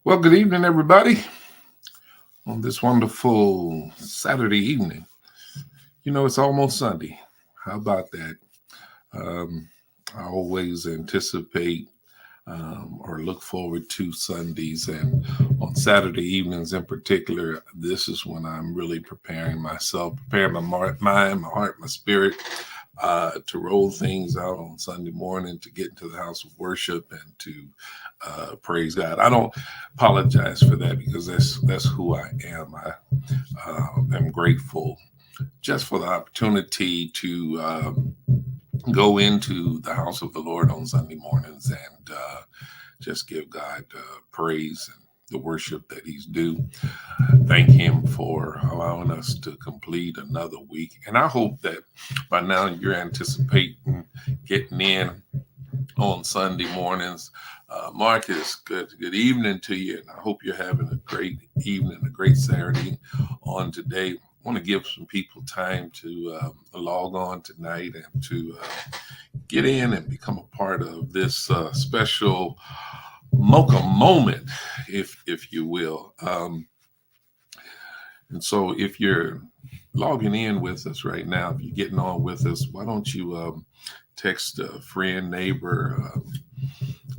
Well, good evening, everybody, on this wonderful Saturday evening. It's almost Sunday. How about that? Um, I always anticipate or look forward to Sundays, and on Saturday evenings in particular, this is when I'm really preparing myself, preparing my mind, my heart, my spirit to roll things out on Sunday morning, to get into the house of worship and to praise God. I don't apologize for that because that's who I am. I am grateful just for the opportunity to go into the house of the Lord on Sunday mornings and just give God praise and the worship that He's due. Thank Him for allowing us to complete another week. And I hope that by now you're anticipating getting in on Sunday mornings. Marcus, good evening to you, and I hope you're having a great evening, a great Saturday on today. I want to give some people time to log on tonight and to get in and become a part of this special Mocha moment, if you will. And so, if you're logging in with us right now, if you're getting on with us, why don't you text a friend, neighbor,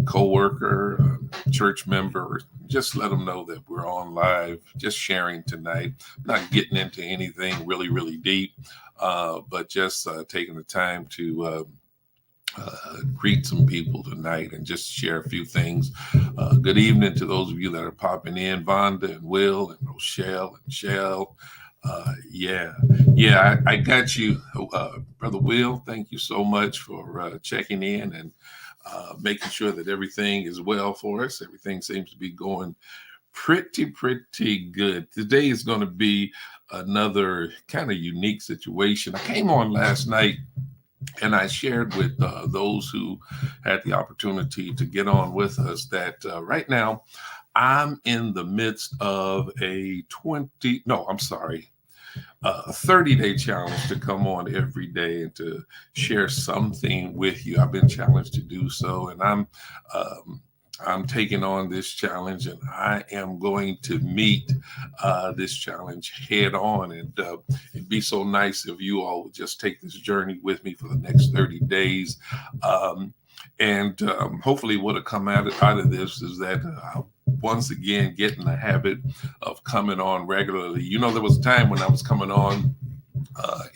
co-worker, church member, just let them know that we're on live, just sharing tonight, not getting into anything really, really deep, but just taking the time to greet some people tonight and just share a few things. Good evening to those of you that are popping in, Vonda and Will and Rochelle and Shell. I got you, Brother Will. Thank you so much for checking in and making sure that everything is well for us. Everything seems to be going pretty good. Today is going to be another kind of unique situation. I came on last night and I shared with those who had the opportunity to get on with us that right now I'm in the midst of a 30-day challenge to come on every day and to share something with you. I've been challenged to do so, and I'm taking on this challenge, and I am going to meet this challenge head on. And it'd be so nice if you all would just take this journey with me for the next 30 days. And hopefully, what'll come out of this is that once again get in the habit of coming on regularly. There was a time when I was coming on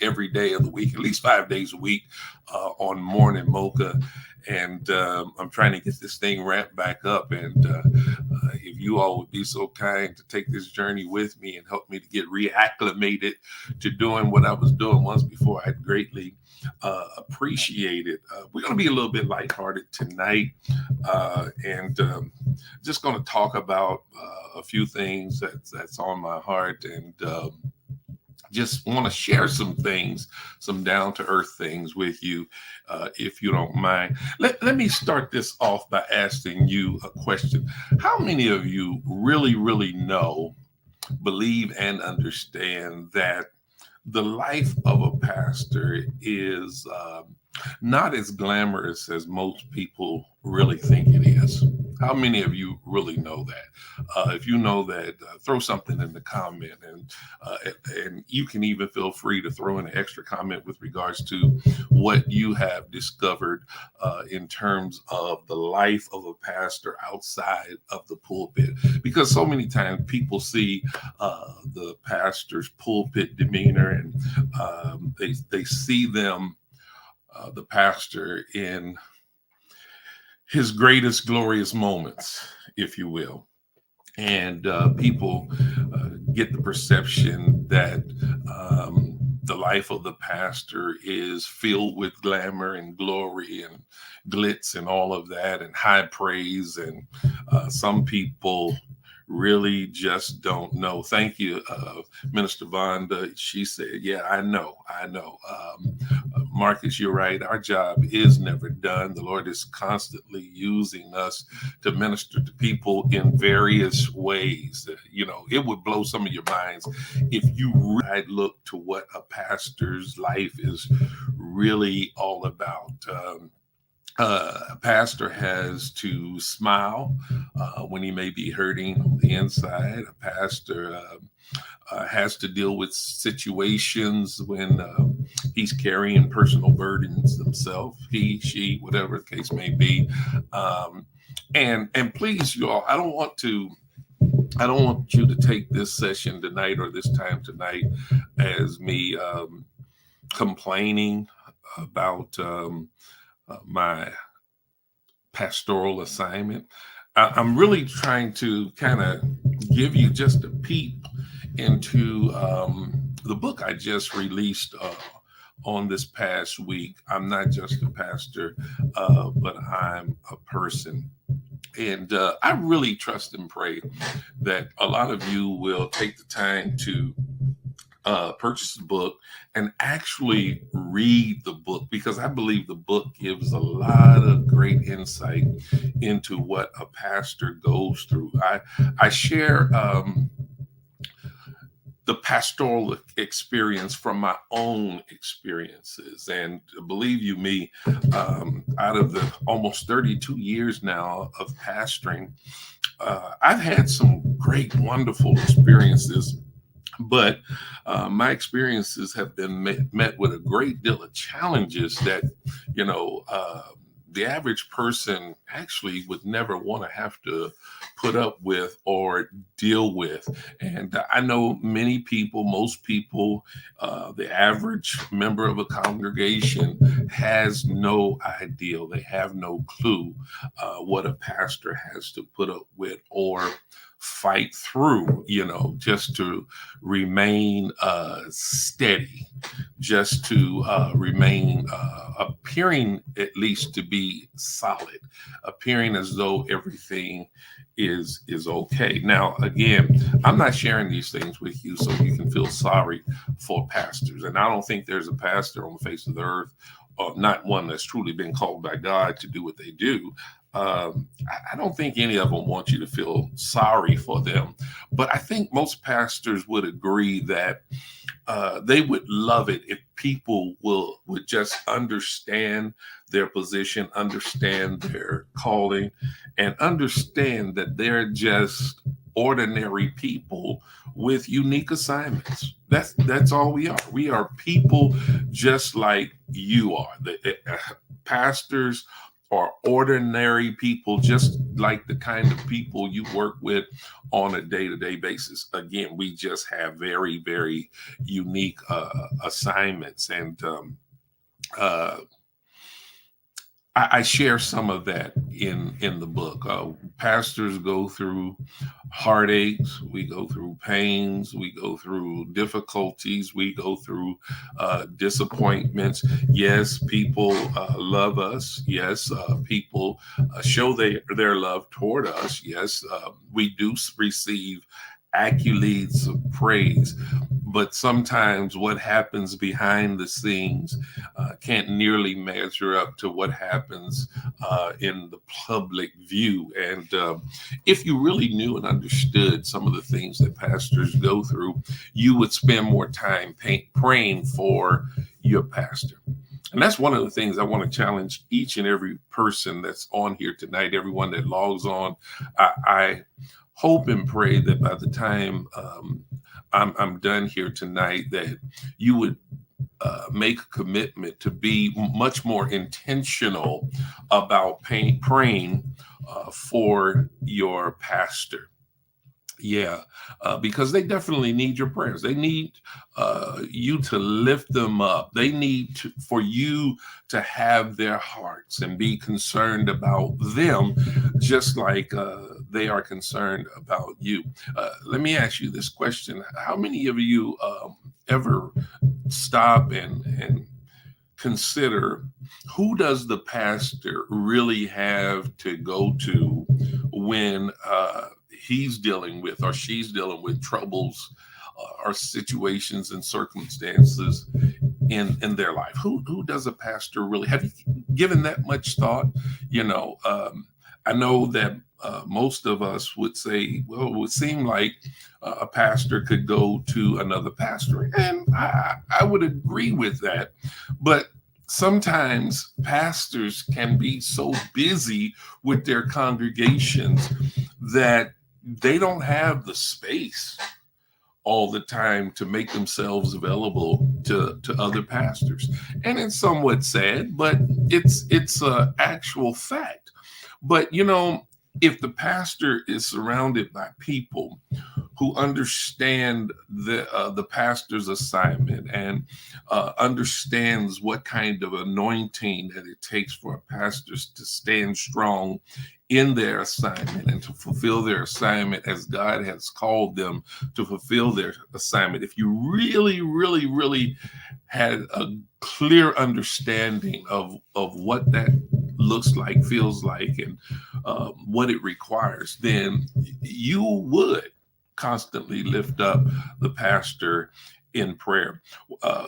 every day of the week, at least 5 days a week on Morning Mocha. And I'm trying to get this thing ramped back up. And if you all would be so kind to take this journey with me and help me to get reacclimated to doing what I was doing once before, I'd greatly appreciate it. We're going to be a little bit lighthearted tonight and just going to talk about a few things that's on my heart, and just want to share some things, some down to earth things with you, if you don't mind. Let me start this off by asking you a question. How many of you really, really know, believe, and understand that the life of a pastor is not as glamorous as most people really think it is? How many of you really know that? If you know that, throw something in the comment, and you can even feel free to throw in an extra comment with regards to what you have discovered in terms of the life of a pastor outside of the pulpit. Because so many times people see the pastor's pulpit demeanor, and they see them, the pastor, in his greatest glorious moments, if you will. And people get the perception that the life of the pastor is filled with glamour and glory and glitz and all of that and high praise. And some people really just don't know. Thank you, Minister Vonda. She said, yeah, I know. Marcus, you're right. Our job is never done. The Lord is constantly using us to minister to people in various ways. It would blow some of your minds if you really look to what a pastor's life is really all about. A pastor has to smile when he may be hurting on the inside. A pastor has to deal with situations when he's carrying personal burdens himself, he, she, whatever the case may be. Um, and please, you all, I don't want you to take this session tonight or this time tonight as me complaining about my pastoral assignment. I'm really trying to kind of give you just a peep into the book I just released on this past week. I'm not just a pastor, but I'm a person. And I really trust and pray that a lot of you will take the time to purchase the book and actually read the book, because I believe the book gives a lot of great insight into what a pastor goes through. I share the pastoral experience from my own experiences. And believe you me, out of the almost 32 years now of pastoring, I've had some great, wonderful experiences. But my experiences have been met with a great deal of challenges that, you know, the average person actually would never want to have to put up with or deal with. And I know many people, most people, the average member of a congregation has no idea. They have no clue what a pastor has to put up with or fight through, you know, just to remain steady, just to remain appearing at least to be solid, appearing as though everything is okay. Now, again, I'm not sharing these things with you so you can feel sorry for pastors. And I don't think there's a pastor on the face of the earth, not one that's truly been called by God to do what they do. I don't think any of them want you to feel sorry for them. But I think most pastors would agree that they would love it if people would just understand their position, understand their calling, and understand that they're just ordinary people with unique assignments. That's all we are. We are people just like you are. The pastors are ordinary people, just like the kind of people you work with on a day-to-day basis. Again, we just have very, very unique assignments. And I share some of that in the book. Pastors go through heartaches, we go through pains, we go through difficulties, we go through disappointments. Yes, people love us. Yes, people show their love toward us. Yes, we do receive accolades of praise, but sometimes what happens behind the scenes can't nearly measure up to what happens in the public view. And if you really knew and understood some of the things that pastors go through, you would spend more time praying for your pastor. And that's one of the things I want to challenge each and every person that's on here tonight, everyone that logs on. I hope and pray that by the time I'm done here tonight, that you would make a commitment to be much more intentional about praying for your pastor. Yeah, because they definitely need your prayers. They need you to lift them up. They need for you to have their hearts and be concerned about them, just like they are concerned about you. Let me ask you this question: how many of you ever stop and consider, who does the pastor really have to go to when he's dealing with or she's dealing with troubles or situations and circumstances in their life? Who does a pastor really have? You given that much thought? You know, I know that most of us would say, well, it would seem like a pastor could go to another pastor, and I would agree with that. But sometimes pastors can be so busy with their congregations that they don't have the space all the time to make themselves available to other pastors. And it's somewhat sad, but it's a actual fact. But if the pastor is surrounded by people who understand the pastor's assignment and understands what kind of anointing that it takes for pastors to stand strong in their assignment and to fulfill their assignment as God has called them to fulfill their assignment. If you really, really, really had a clear understanding of what that looks like, feels like, and what it requires, then you would constantly lift up the pastor in prayer.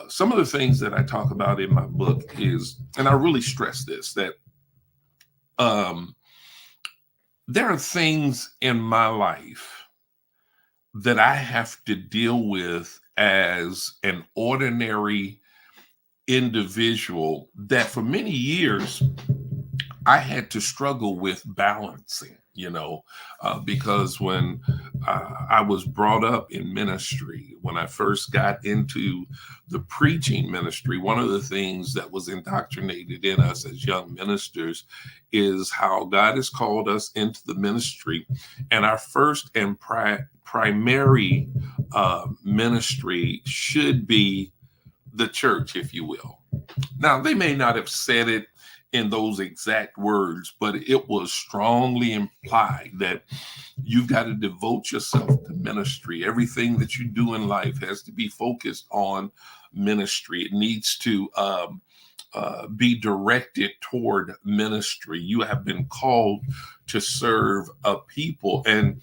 Some of the things that I talk about in my book is, and I really stress this, that there are things in my life that I have to deal with as an ordinary individual that for many years I had to struggle with balancing, because when I was brought up in ministry, when I first got into the preaching ministry, one of the things that was indoctrinated in us as young ministers is how God has called us into the ministry. And our first and primary ministry should be the church, if you will. Now, they may not have said it in those exact words, but it was strongly implied that you've got to devote yourself to ministry. Everything that you do in life has to be focused on ministry. It needs to be directed toward ministry. You have been called to serve a people. And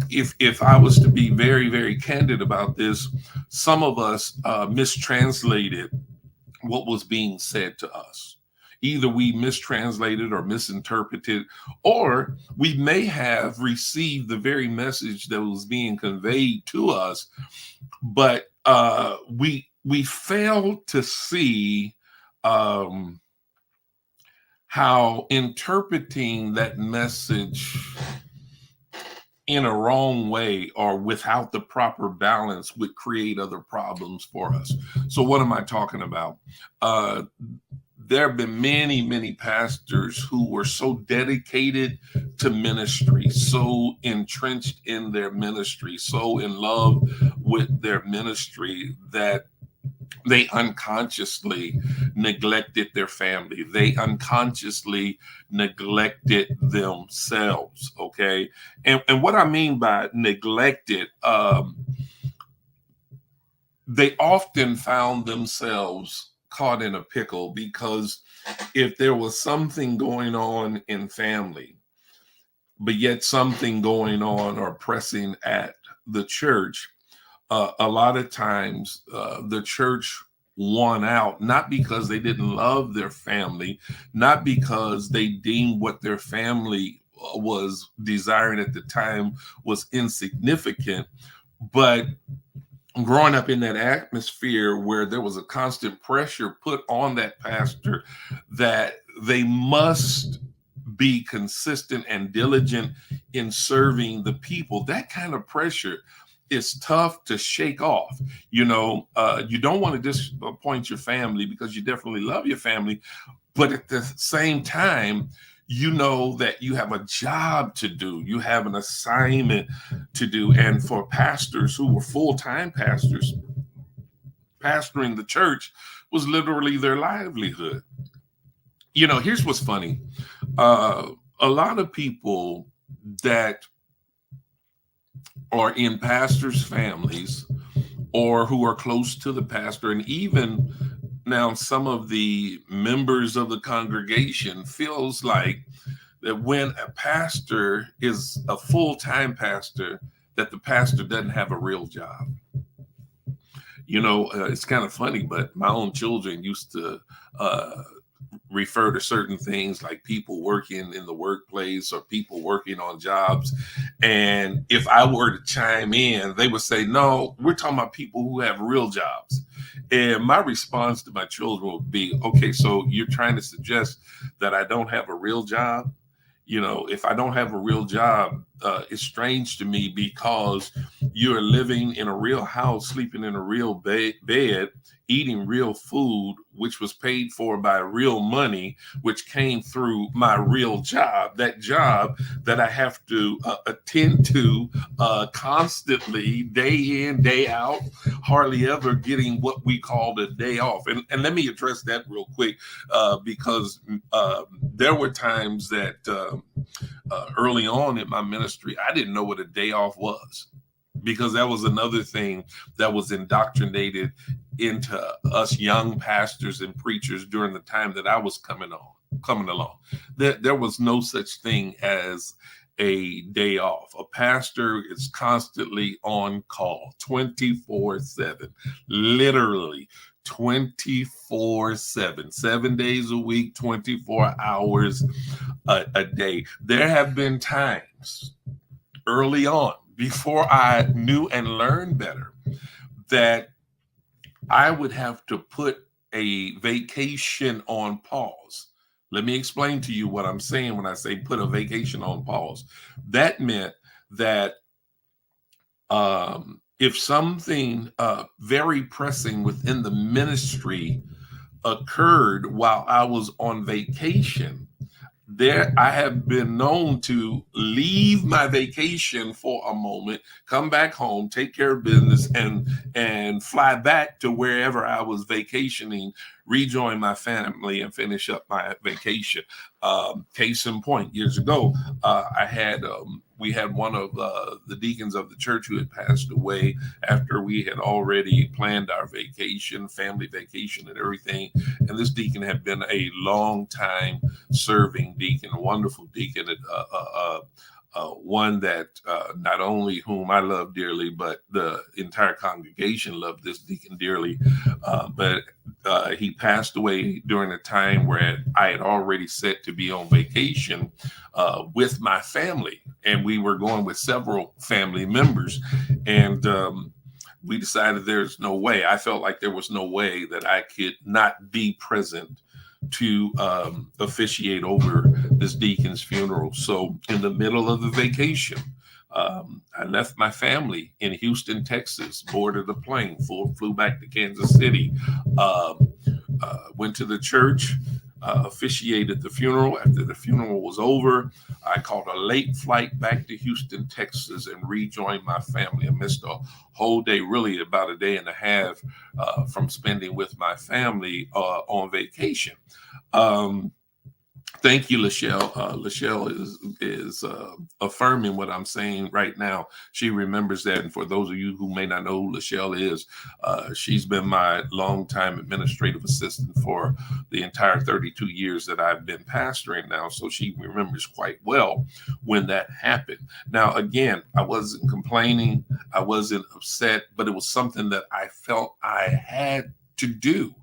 if I was to be very, very candid about this, some of us mistranslated what was being said to us. Either we mistranslated or misinterpreted, or we may have received the very message that was being conveyed to us, but we failed to see how interpreting that message in a wrong way or without the proper balance would create other problems for us. So what am I talking about? There have been many, many pastors who were so dedicated to ministry, so entrenched in their ministry, so in love with their ministry that they unconsciously neglected their family. They unconsciously neglected themselves. Okay. And what I mean by neglected, they often found themselves caught in a pickle, because if there was something going on in family, but yet something going on or pressing at the church, a lot of times the church won out, not because they didn't love their family, not because they deemed what their family was desiring at the time was insignificant, but growing up in that atmosphere where there was a constant pressure put on that pastor that they must be consistent and diligent in serving the people. That kind of pressure is tough to shake off. You don't want to disappoint your family because you definitely love your family, but at the same time, you know that you have a job to do. You have an assignment to do. And for pastors who were full-time pastors, pastoring the church was literally their livelihood. Here's what's funny. A lot of people that are in pastors' families or who are close to the pastor, and even now some of the members of the congregation feels like that when a pastor is a full-time pastor, that the pastor doesn't have a real job. It's kind of funny, but my own children used to refer to certain things like people working in the workplace or people working on jobs. And if I were to chime in, they would say, no, we're talking about people who have real jobs. And my response to my children would be, okay, so you're trying to suggest that I don't have a real job? You know, if I don't have a real job, it's strange to me because you're living in a real house, sleeping in a real bed, eating real food, which was paid for by real money, which came through my real job, that job that I have to attend to constantly, day in, day out, hardly ever getting what we call a day off. And let me address that real quick because there were times that early on in my ministry, I didn't know what a day off was, because that was another thing that was indoctrinated into us young pastors and preachers during the time that I was coming along. There was no such thing as a day off. A pastor is constantly on call 24/7, literally 24/7, 7 days a week, 24 hours a day. There have been times early on, before I knew and learned better, that I would have to put a vacation on pause. Let me explain to you what I'm saying when I say put a vacation on pause. That meant that if something very pressing within the ministry occurred while I was on vacation, there I have been known to leave my vacation for a moment, come back home, take care of business, and fly back to wherever I was vacationing, rejoin my family, and finish up my vacation. Case in point, years ago, we had one of the deacons of the church who had passed away after we had already planned our vacation, family vacation, and everything. And this deacon had been a long time serving deacon, a wonderful deacon, one that not only whom I love dearly, but the entire congregation loved this deacon dearly. But he passed away during a time where I had already set to be on vacation with my family, and we were going with several family members. And we decided there's no way. I felt like there was no way that I could not be present to officiate over this deacon's funeral. So in the middle of the vacation, I left my family in Houston, Texas, boarded a plane, flew back to Kansas City, went to the church, officiated the funeral. After the funeral was over, I caught a late flight back to Houston, Texas, and rejoined my family. I missed a whole day, really about a day and a half from spending with my family on vacation. Thank you, Lachelle. Lachelle is affirming what I'm saying right now. She remembers that. And for those of you who may not know who Lachelle is, she's been my longtime administrative assistant for the entire 32 years that I've been pastoring now. So she remembers quite well when that happened. Now, again, I wasn't complaining. I wasn't upset, but it was something that I felt I had to do.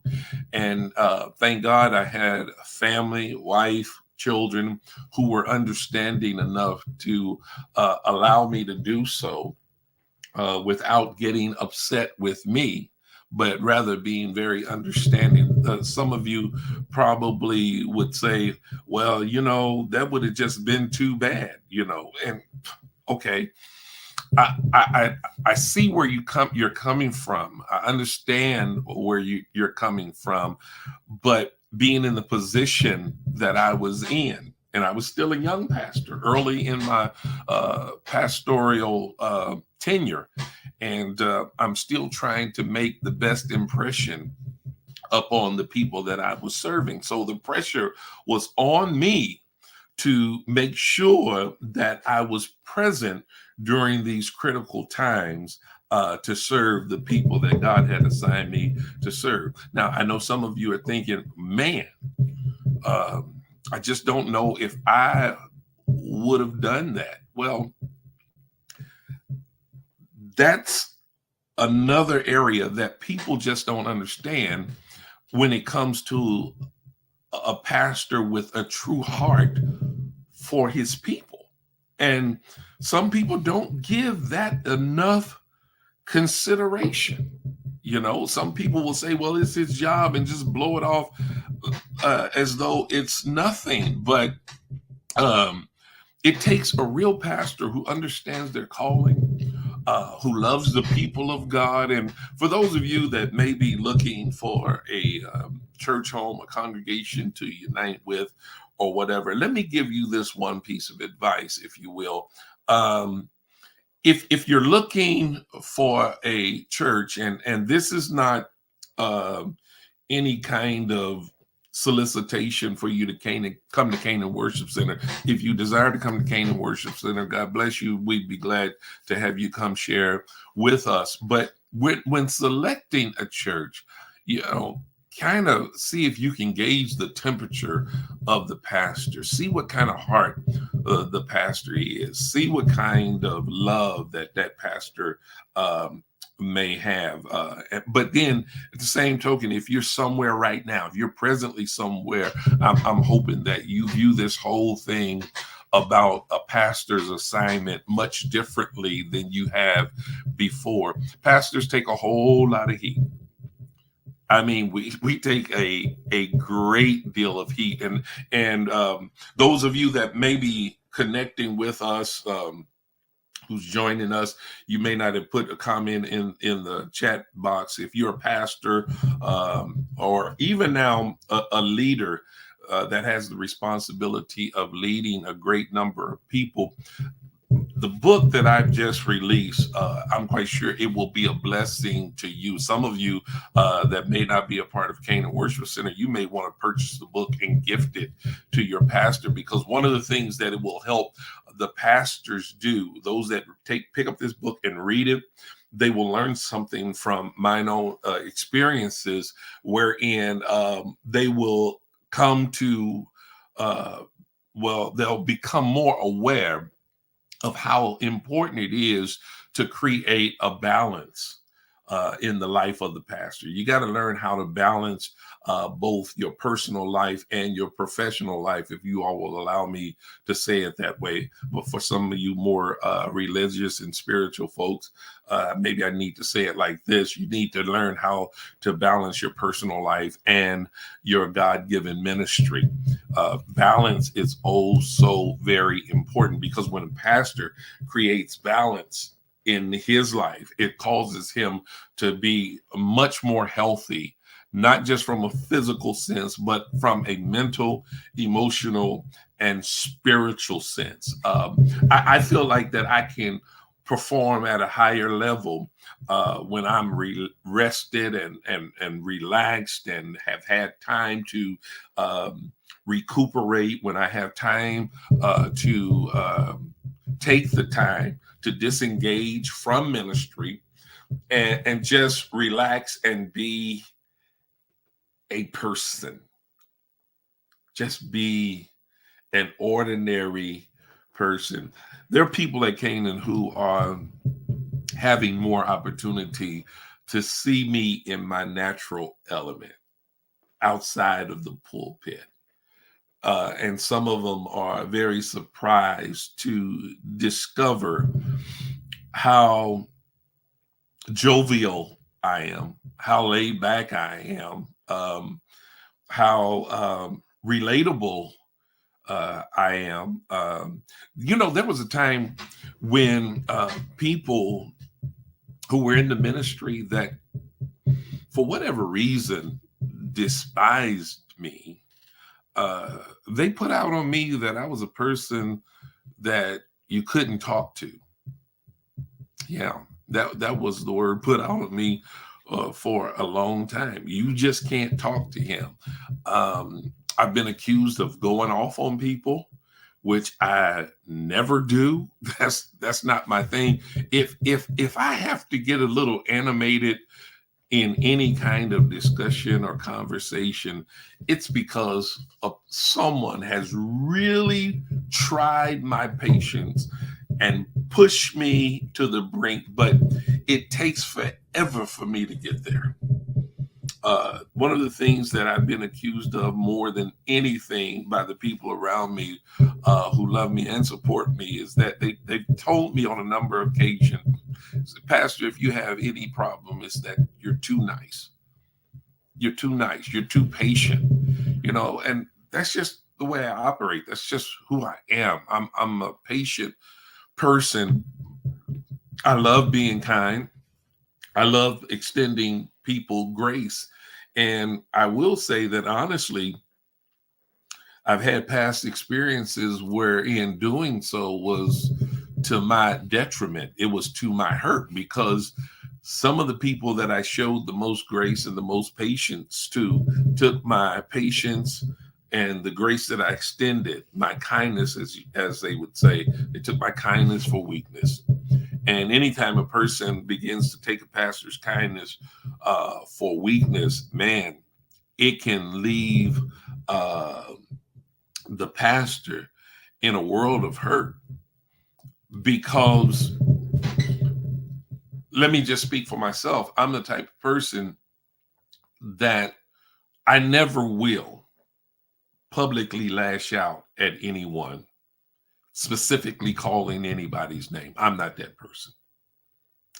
And thank God I had a family, wife, children who were understanding enough to allow me to do so without getting upset with me, but rather being very understanding. Some of you probably would say, well, that would have just been too bad, and okay. I see where you're coming from. I understand where you're coming from, but being in the position that I was in, and I was still a young pastor early in my pastoral tenure, and I'm still trying to make the best impression upon the people that I was serving. So the pressure was on me to make sure that I was present during these critical times to serve the people that God had assigned me to serve. Now, I know some of you are thinking, man, I just don't know if I would have done that. Well, that's another area that people just don't understand when it comes to a pastor with a true heart for his people. And some people don't give that enough consideration. You know, some people will say, well, it's his job, and just blow it off as though it's nothing. But um, it takes a real pastor who understands their calling, who loves the people of God. And for those of you that may be looking for a church home, a congregation to unite with, or whatever, let me give you this one piece of advice, if you will. If you're looking for a church, and this is not any kind of solicitation for you to come to Canaan Worship Center. If you desire to come to Canaan Worship Center, God bless you. We'd be glad to have you come share with us. But when selecting a church, you know, kind of see if you can gauge the temperature of the pastor. See what kind of heart the pastor is. See what kind of love that pastor may have. But then at the same token, if you're somewhere right now, if you're presently somewhere, I'm hoping that you view this whole thing about a pastor's assignment much differently than you have before. Pastors take a whole lot of heat. I mean, we take a great deal of heat, and those of you that may be connecting with us, who's joining us, you may not have put a comment in the chat box. If you're a pastor or even now a leader that has the responsibility of leading a great number of people, the book that I've just released, I'm quite sure it will be a blessing to you. Some of you that may not be a part of Canaan Worship Center, you may want to purchase the book and gift it to your pastor, because one of the things that it will help the pastors do, those that pick up this book and read it, they will learn something from my own experiences, wherein they will come to, they'll become more aware of how important it is to create a balance in the life of the pastor. You got to learn how to balance both your personal life and your professional life, if you all will allow me to say it that way. But for some of you more religious and spiritual folks, maybe I need to say it like this. You need to learn how to balance your personal life and your God-given ministry. Balance is oh so very important, because when a pastor creates balance in his life, it causes him to be much more healthy, not just from a physical sense, but from a mental, emotional, and spiritual sense. I feel like that I can perform at a higher level when I'm rested and relaxed, and have had time to recuperate, when I have time to take the time to disengage from ministry and just relax and be a person. Just be an ordinary person. There are people at Canaan who are having more opportunity to see me in my natural element outside of the pulpit. And some of them are very surprised to discover how jovial I am, how laid back I am, how relatable I am. There was a time when people who were in the ministry that, for whatever reason, despised me. They put out on me that I was a person that you couldn't talk to. Yeah, that was the word put out on me for a long time. You just can't talk to him. I've been accused of going off on people, which I never do. That's not my thing. If I have to get a little animated in any kind of discussion or conversation, it's because someone has really tried my patience and pushed me to the brink, but it takes forever for me to get there. One of the things that I've been accused of more than anything by the people around me who love me and support me is that they've told me on a number of occasions So, Pastor, if you have any problem, it's that you're too nice. You're too nice. You're too patient, and that's just the way I operate. That's just who I am. I'm a patient person. I love being kind. I love extending people grace. And I will say that honestly, I've had past experiences where in doing so was to my detriment. It was to my hurt, because some of the people that I showed the most grace and the most patience to took my patience and the grace that I extended, my kindness, as they would say, they took my kindness for weakness. And anytime a person begins to take a pastor's kindness for weakness, man, it can leave the pastor in a world of hurt. Because let me just speak for myself. I'm the type of person that I never will publicly lash out at anyone, specifically calling anybody's name. I'm not that person.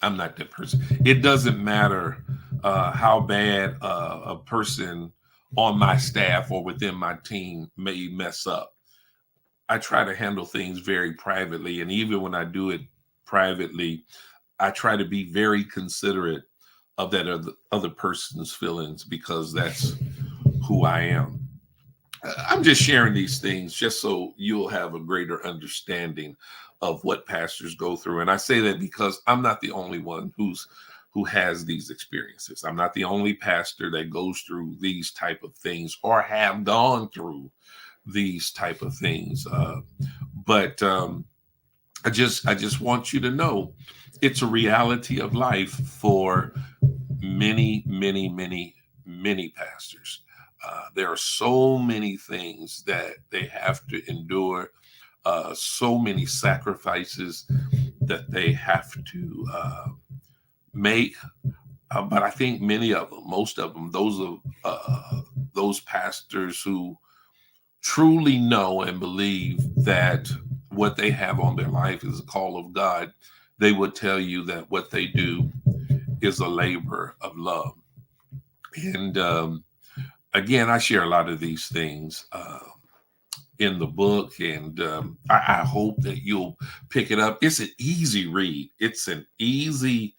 I'm not that person. It doesn't matter how bad a person on my staff or within my team may mess up. I try to handle things very privately. And even when I do it privately, I try to be very considerate of that other person's feelings, because that's who I am. I'm just sharing these things just so you'll have a greater understanding of what pastors go through. And I say that because I'm not the only one who has these experiences. I'm not the only pastor that goes through these type of things or have gone through these type of things. But I just want you to know it's a reality of life for many, many, many, many pastors. There are so many things that they have to endure, so many sacrifices that they have to make. But I think many of them, most of them, those pastors who truly know and believe that what they have on their life is a call of God, they would tell you that what they do is a labor of love. And again, I share a lot of these things in the book, and I hope that you'll pick it up. It's an easy read. It's an easy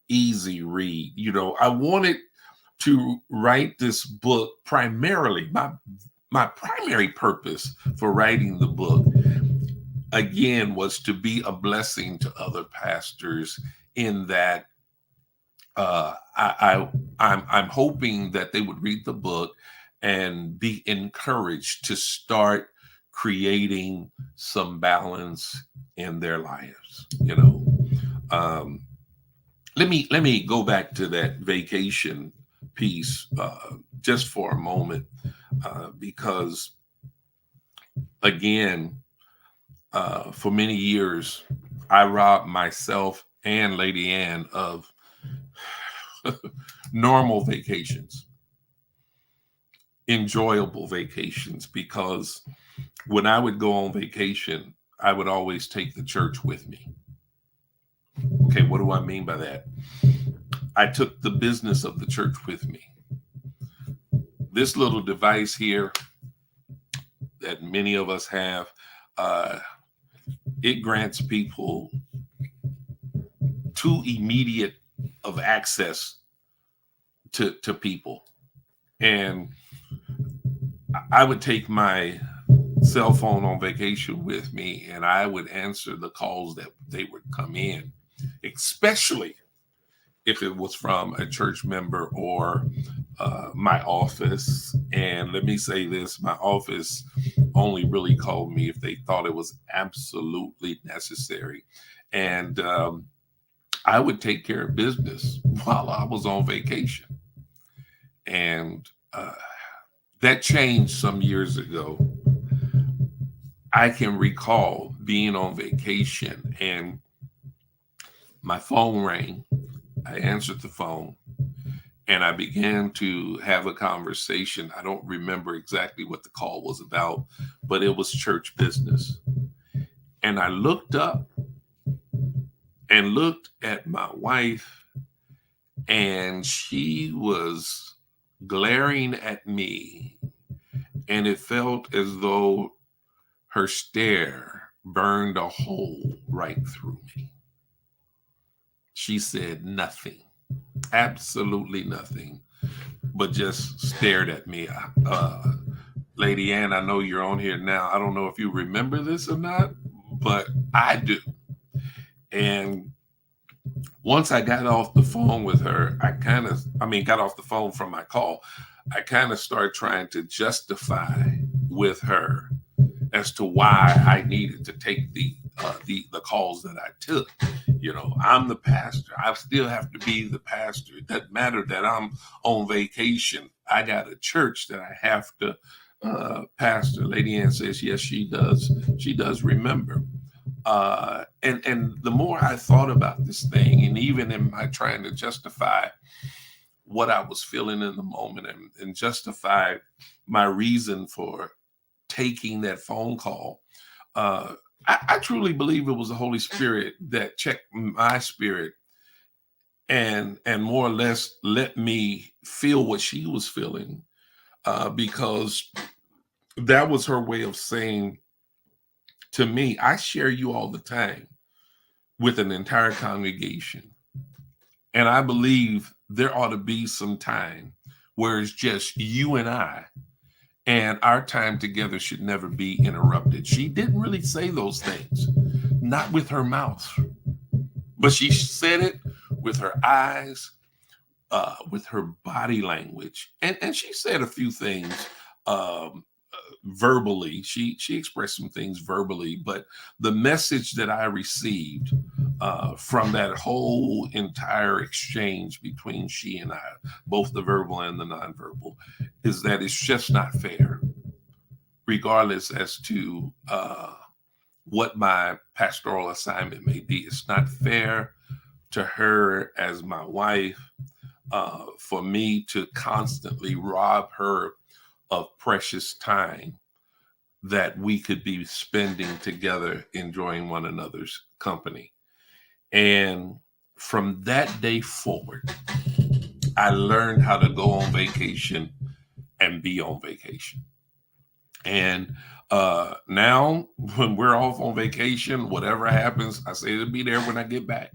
read. I wanted to write this book primarily. My primary purpose for writing the book, again, was to be a blessing to other pastors, in that I'm hoping that they would read the book and be encouraged to start creating some balance in their lives. Let me go back to that vacation piece just for a moment, because again, for many years, I robbed myself and Lady Ann of normal vacations, enjoyable vacations, because when I would go on vacation, I would always take the church with me. Okay, what do I mean by that? I took the business of the church with me. This little device here that many of us have, it grants people too immediate of access to people. And I would take my cell phone on vacation with me, and I would answer the calls that they would come in, especially if it was from a church member or my office. And let me say this, my office only really called me if they thought it was absolutely necessary. And I would take care of business while I was on vacation. And that changed some years ago. I can recall being on vacation and my phone rang. I answered the phone and I began to have a conversation. I don't remember exactly what the call was about, but it was church business. And I looked up and looked at my wife, and she was glaring at me, and it felt as though her stare burned a hole right through me. She said nothing, absolutely nothing, but just stared at me. Lady Ann, I know you're on here now. I don't know if you remember this or not, but I do. And once I got off the phone with her, got off the phone from my call, I kind of started trying to justify with her as to why I needed to take the calls that I took. I'm the pastor. I still have to be the pastor. It doesn't matter that I'm on vacation. I got a church that I have to pastor. Lady Ann says, yes, she does. She does remember. And the more I thought about this thing, and even in my trying to justify what I was feeling in the moment and justify my reason for taking that phone call, I truly believe it was the Holy Spirit that checked my spirit and more or less let me feel what she was feeling, because that was her way of saying to me, I share you all the time with an entire congregation. And I believe there ought to be some time where it's just you and I, and our time together should never be interrupted. She didn't really say those things, not with her mouth, but she said it with her eyes, with her body language. And she said a few things verbally. She expressed some things verbally, but the message that I received from that whole entire exchange between she and I, both the verbal and the nonverbal, is that it's just not fair, regardless as to what my pastoral assignment may be. It's not fair to her as my wife for me to constantly rob her of precious time that we could be spending together enjoying one another's company. And from that day forward, I learned how to go on vacation and be on vacation. And now when we're off on vacation, whatever happens, I say it'll be there when I get back.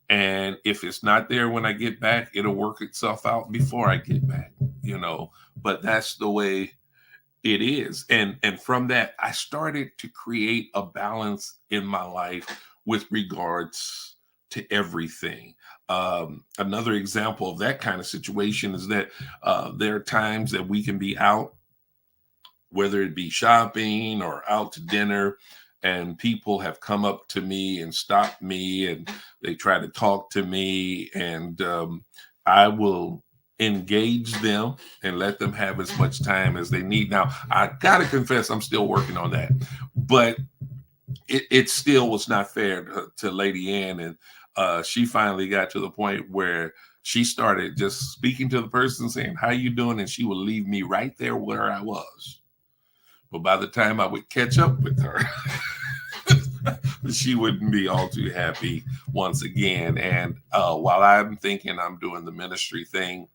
And if it's not there when I get back, it'll work itself out before I get back, but that's the way it is. And from that, I started to create a balance in my life with regards to everything. Another example of that kind of situation is that there are times that we can be out, whether it be shopping or out to dinner, and people have come up to me and stopped me and they try to talk to me, and I will engage them and let them have as much time as they need. Now, I got to confess, I'm still working on that, but it still was not fair to Lady Ann. And she finally got to the point where she started just speaking to the person saying, how you doing? And she would leave me right there where I was. But by the time I would catch up with her, she wouldn't be all too happy once again. And while I'm thinking I'm doing the ministry thing,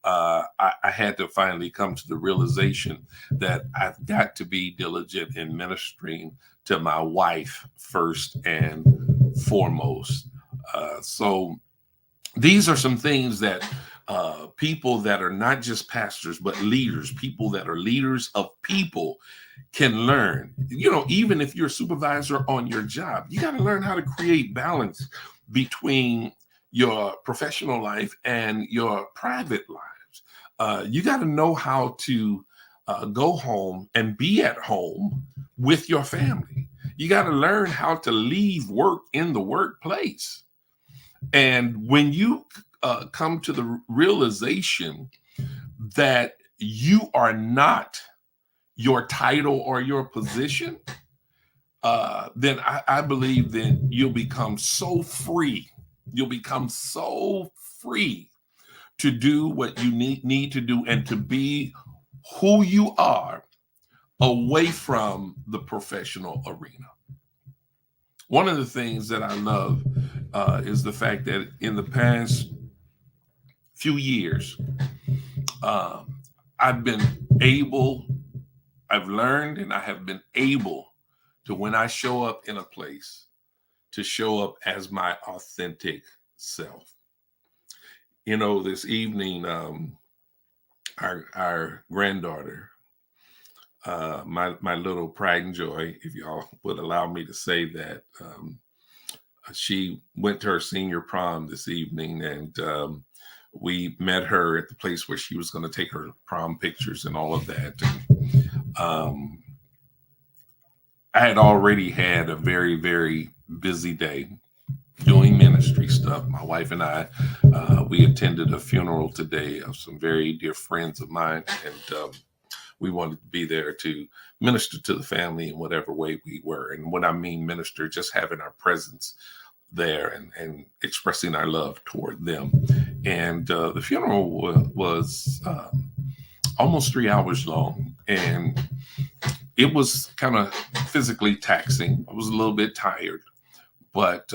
I had to finally come to the realization that I've got to be diligent in ministering to my wife first and foremost. So these are some things that people that are not just pastors, but leaders, people that are leaders of people can learn. Even if you're a supervisor on your job, you got to learn how to create balance between your professional life and your private lives. You got to know how to go home and be at home with your family. You got to learn how to leave work in the workplace. And when you come to the realization that you are not your title or your position, then I believe then you'll become so free. You'll become so free to do what you need to do and to be who you are away from the professional arena. One of the things that I love is the fact that in the past few years, um, I've been able, I've learned, and I have been able to, when I show up in a place, to show up as my authentic self. This evening, our granddaughter, my little pride and joy, if y'all would allow me to say that, she went to her senior prom this evening, and we met her at the place where she was going to take her prom pictures and all of that. And, I had already had a very, very busy day doing ministry stuff. My wife and I, we attended a funeral today of some very dear friends of mine, and we wanted to be there to minister to the family in whatever way we were. And when I mean minister, just having our presence there and expressing our love toward them. And the funeral was almost 3 hours long, and it was kind of physically taxing. I was a little bit tired, but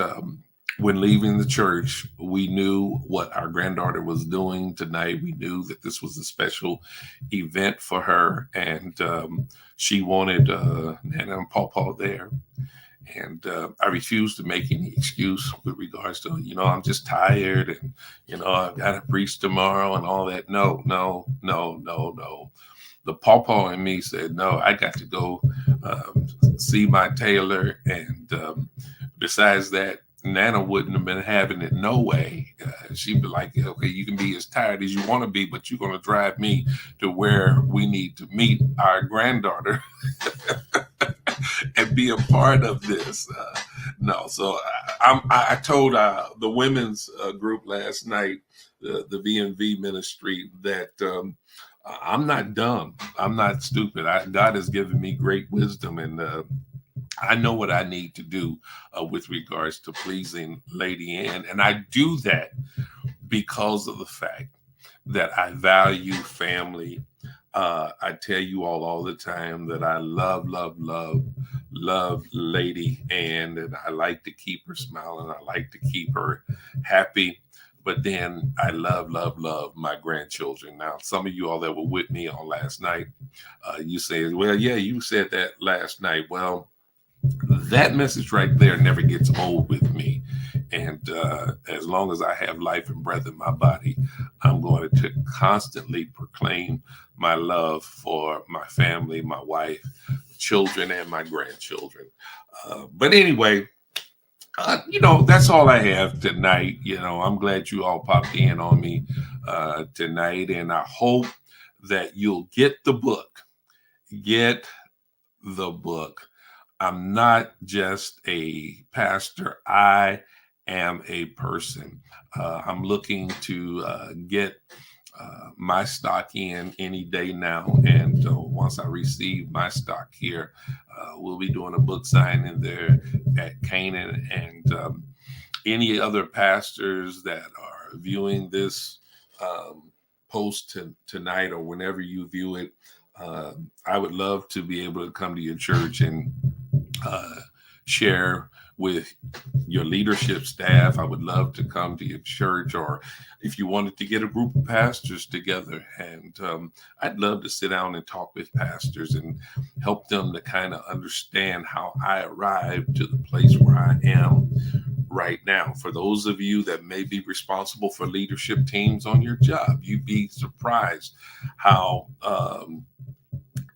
when leaving the church, we knew what our granddaughter was doing tonight. We knew that this was a special event for her, and she wanted Nana and Pawpaw there. And I refused to make any excuse with regards to, I'm just tired, and, I've got to preach tomorrow and all that. No, no, no, no, no. The pawpaw in me said, no, I got to go see my tailor. And besides that, Nana wouldn't have been having it no way. She'd be like, okay, you can be as tired as you want to be, but you're going to drive me to where we need to meet our granddaughter and be a part of this. No, so I told the women's group last night, the VNV ministry, that I'm not dumb. I'm not stupid. God has given me great wisdom, and I know what I need to do with regards to pleasing Lady Ann. And I do that because of the fact that I value family. I tell you all the time that I love Lady Ann, and I like to keep her smiling. I like to keep her happy. But then I love my grandchildren. Now, some of you all that were with me on last night, you say, well, yeah, you said that last night. Well, that message right there never gets old with me. And as long as I have life and breath in my body, I'm going to constantly proclaim my love for my family, my wife, children, and my grandchildren. But anyway, that's all I have tonight. I'm glad you all popped in on me tonight, and I hope that you'll get the book. Get the book. I'm not just a pastor. I am a person. I'm looking to get my stock in any day now. And once I receive my stock here, we'll be doing a book signing there at Canaan. And any other pastors that are viewing this post tonight, or whenever you view it, I would love to be able to come to your church and share with your leadership staff. I would love to come to your church, or if you wanted to get a group of pastors together. And I'd love to sit down and talk with pastors and help them to kind of understand how I arrived to the place where I am right now. For those of you that may be responsible for leadership teams on your job, you'd be surprised how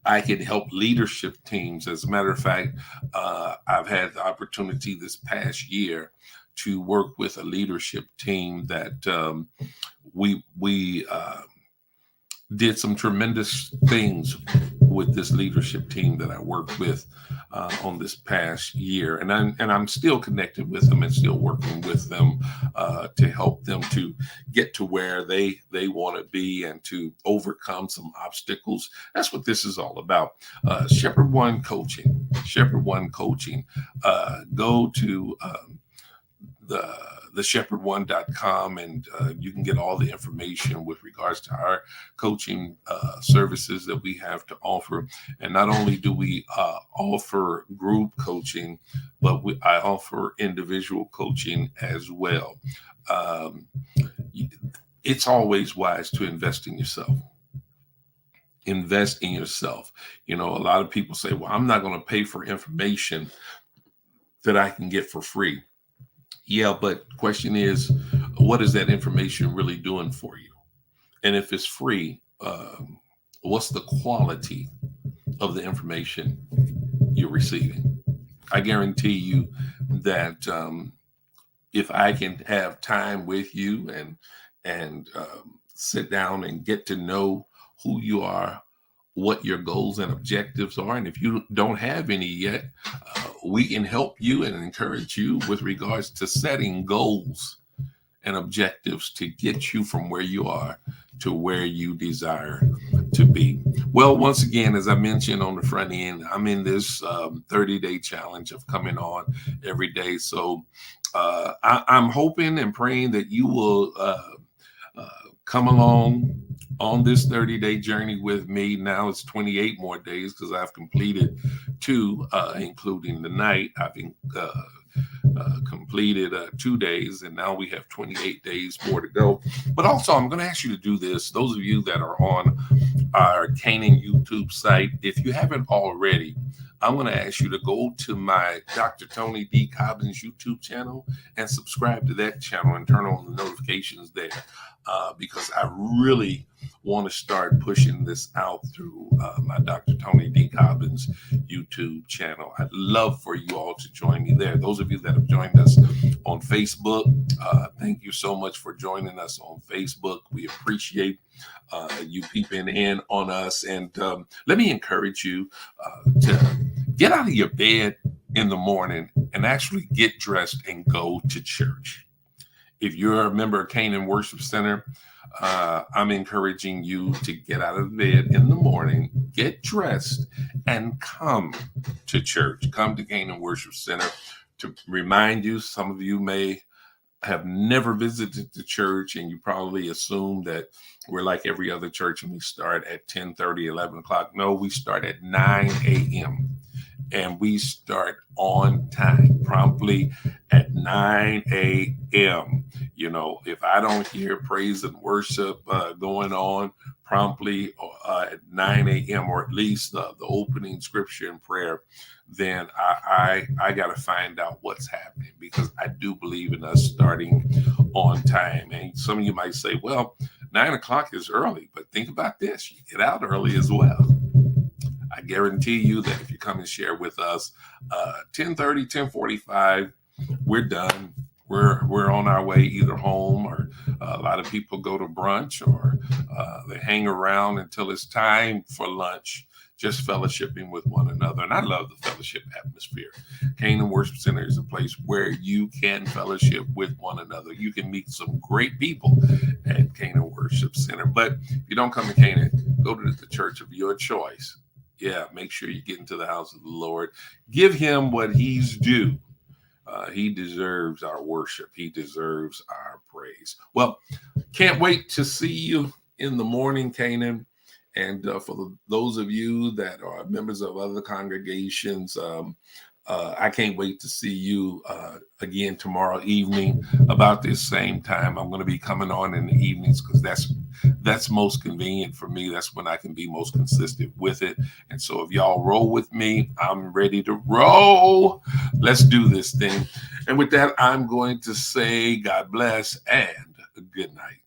I can help leadership teams. As a matter of fact, I've had the opportunity this past year to work with a leadership team that we did some tremendous things with this leadership team that I worked with on this past year, and I'm still connected with them and still working with them to help them to get to where they want to be and to overcome some obstacles. That's what this is all about. Shepherd One Coaching. Go to theshepherd1.com, and you can get all the information with regards to our coaching services that we have to offer. And not only do we offer group coaching, but I offer individual coaching as well. It's always wise to invest in yourself. Invest in yourself. A lot of people say, well, I'm not going to pay for information that I can get for free. Yeah, but the question is, what is that information really doing for you? And if it's free, what's the quality of the information you're receiving? I guarantee you that if I can have time with you and sit down and get to know who you are, what your goals and objectives are, and if you don't have any yet, we can help you and encourage you with regards to setting goals and objectives to get you from where you are to where you desire to be. Well, once again, as I mentioned on the front end, I'm in this 30-day challenge of coming on every day. So I'm hoping and praying that you will come along on this 30-day journey with me. Now it's 28 more days because I've completed 2, including the night. I've completed 2 days, and now we have 28 days more to go. But also, I'm going to ask you to do this. Those of you that are on our Canaan YouTube site, if you haven't already, I'm going to ask you to go to my Dr. Tony D. Cobbins YouTube channel and subscribe to that channel and turn on the notifications there, because I really want to start pushing this out through my Dr. Tony D. Cobbins YouTube channel. I'd love for you all to join me there. Those of you that have joined us on Facebook, thank you so much for joining us on Facebook. We appreciate you peeping in on us. And let me encourage you to get out of your bed in the morning and actually get dressed and go to church. If you're a member of Canaan Worship Center, I'm encouraging you to get out of bed in the morning, get dressed, and come to church. Come to Canaan Worship Center. To remind you, some of you may have never visited the church, and you probably assume that we're like every other church and we start at 10:30, 11 o'clock. No, we start at 9 a.m. and we start on time, promptly at 9 a.m. If I don't hear praise and worship going on promptly at 9 a.m. or at least the opening scripture and prayer, then I got to find out what's happening, because I do believe in us starting on time. And some of you might say, well, 9 o'clock is early, but think about this. You get out early as well. I guarantee you that if you come and share with us, 10:30, 10:45, we're done. We're on our way either home, or a lot of people go to brunch, or they hang around until it's time for lunch, just fellowshipping with one another. And I love the fellowship atmosphere. Canaan Worship Center is a place where you can fellowship with one another. You can meet some great people at Canaan Worship Center. But if you don't come to Canaan, go to the church of your choice. Yeah, make sure you get into the house of the Lord. Give him what he's due. He deserves our worship. He deserves our praise. Well, can't wait to see you in the morning, Canaan. And for those of you that are members of other congregations, I can't wait to see you again tomorrow evening about this same time. I'm going to be coming on in the evenings because that's most convenient for me. That's when I can be most consistent with it. And so if y'all roll with me, I'm ready to roll. Let's do this thing. And with that, I'm going to say God bless and good night.